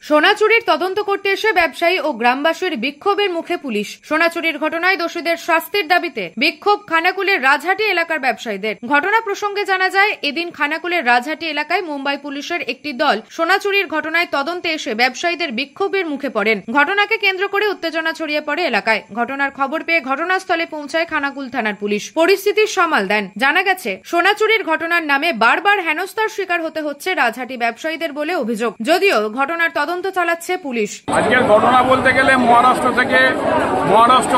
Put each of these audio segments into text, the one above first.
সোনা চুরির তদন্ত করতে এসে ব্যবসায়ী ও গ্রামবাসীর বিক্ষোভের মুখে পুলিশ। সোনা চুরির ঘটনায় দোষীদের শাস্তির দাবিতে বিক্ষোভ খানাকুলের রাজহাটি এলাকার ব্যবসায়ীদের। ঘটনা প্রসঙ্গে জানা যায়, এদিন খানাকুলের রাজহাটি এলাকায় মুম্বাই পুলিশের একটি দল সোনা চুরির ঘটনায় তদন্তে এসে ব্যবসায়ীদের বিক্ষোভের মুখে পড়েন। ঘটনাকে কেন্দ্র করে উত্তেজনা ছড়িয়ে পড়ে এলাকায়। ঘটনার খবর পেয়ে ঘটনাস্থলে পৌঁছায় খানাকুল থানার পুলিশ, পরিস্থিতির সামাল দেন। জানা গেছে, সোনা চুরির ঘটনার নামে বারবার হেনস্থার শিকার হতে হচ্ছে রাজহাটি ব্যবসায়ীদের বলে অভিযোগ। যদিও ঘটনার তদন্ত চালাচ্ছে পুলিশ। আজকের ঘটনা বলতে গেলে মহারাষ্ট্র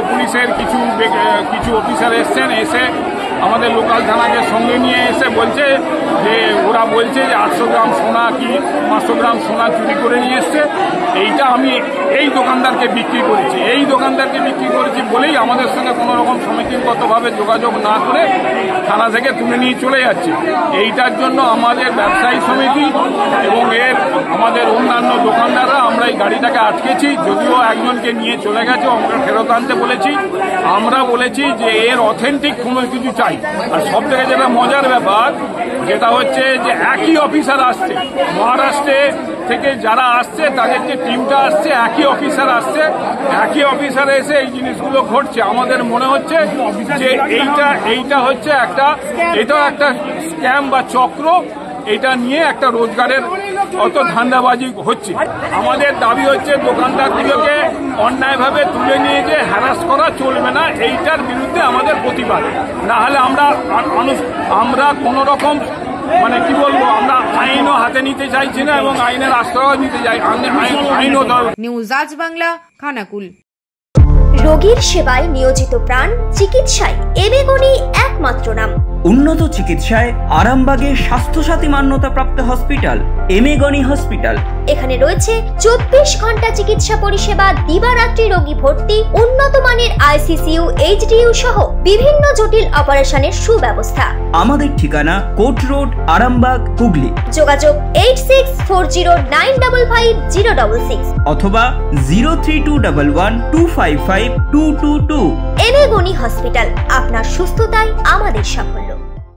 পুলিশের কিছু অফিসার এসছেন, এসে আমাদের লোকাল থানাকে সঙ্গে নিয়ে এসে বলছে যে ওরা বলছে যে 800 গ্রাম সোনা কি 500 গ্রাম সোনা চুরি করে নিয়ে এসছে। এইটা আমি এই দোকানদারকে বিক্রি করেছি বলেই আমাদের সঙ্গে কোনো রকম সমিতিগতভাবে যোগাযোগ না করে থানা থেকে তুলে নিয়ে চলে যাচ্ছে। এইটার জন্য আমাদের ব্যবসায়ী সমিতি এবং আমাদের অন্যান্য দোকানদাররা আমরা এই গাড়িটাকে আটকেছি। যদিও একজনকে নিয়ে চলে গেছে, আমরা ফেরত আনতে বলেছি। আমরা বলেছি যে এর অথেন্টিক কোনো কিছু চাই। আর সব থেকে যেটা মজার ব্যাপার যেটা হচ্ছে যে একই অফিসার আসছে, মহারাষ্ট্রে থেকে যারা আসছে তাদের যে টিমটা আসছে একই অফিসার এসে এই জিনিসগুলো ঘটছে। আমাদের মনে হচ্ছে যে এইটা হচ্ছে একটা স্ক্যাম বা চক্র। এটা নিয়ে একটা রোজগারের অত ধান্দাবাজি হচ্ছে। আমাদের দাবি হচ্ছে দোকানদারগুলোকে অন্যায়ভাবে তুলে নিয়ে যে হ্যারাস করা চলবে না, এইটার বিরুদ্ধে আমাদের প্রতিবাদ। না হলে আমরা কোনো রকম আমরা আইনও হাতে নিতে চাইছি না এবং আইনের আশ্রয় নিতে চাই। নিউজ আজ বাংলা, খানাকুল। রোগীর সেবায় নিয়োজিত প্রাণ, চিকিৎসায় এবেগুনি একমাত্র নাম। উন্নত চিকিৎসায় আরামবাগে স্বাস্থ্যসাথী মান্যতাপ্রাপ্ত হসপিটাল এমেগনি হসপিটাল। এখানে রয়েছে 24 ঘন্টা চিকিৎসা পরিষেবা, দিবারাত্রি রোগী ভর্তি, উন্নত মানের ICCU, HDU সহ বিভিন্ন জটিল অপারেশনের সুব্যবস্থা। আমাদের ঠিকানা কোট রোড, আরামবাগ, হুগলি। যোগাযোগ 8640955066 অথবা 03211255222। এমেগনি হসপিটাল, আপনার সুস্থতাই আমাদের সাফল্য।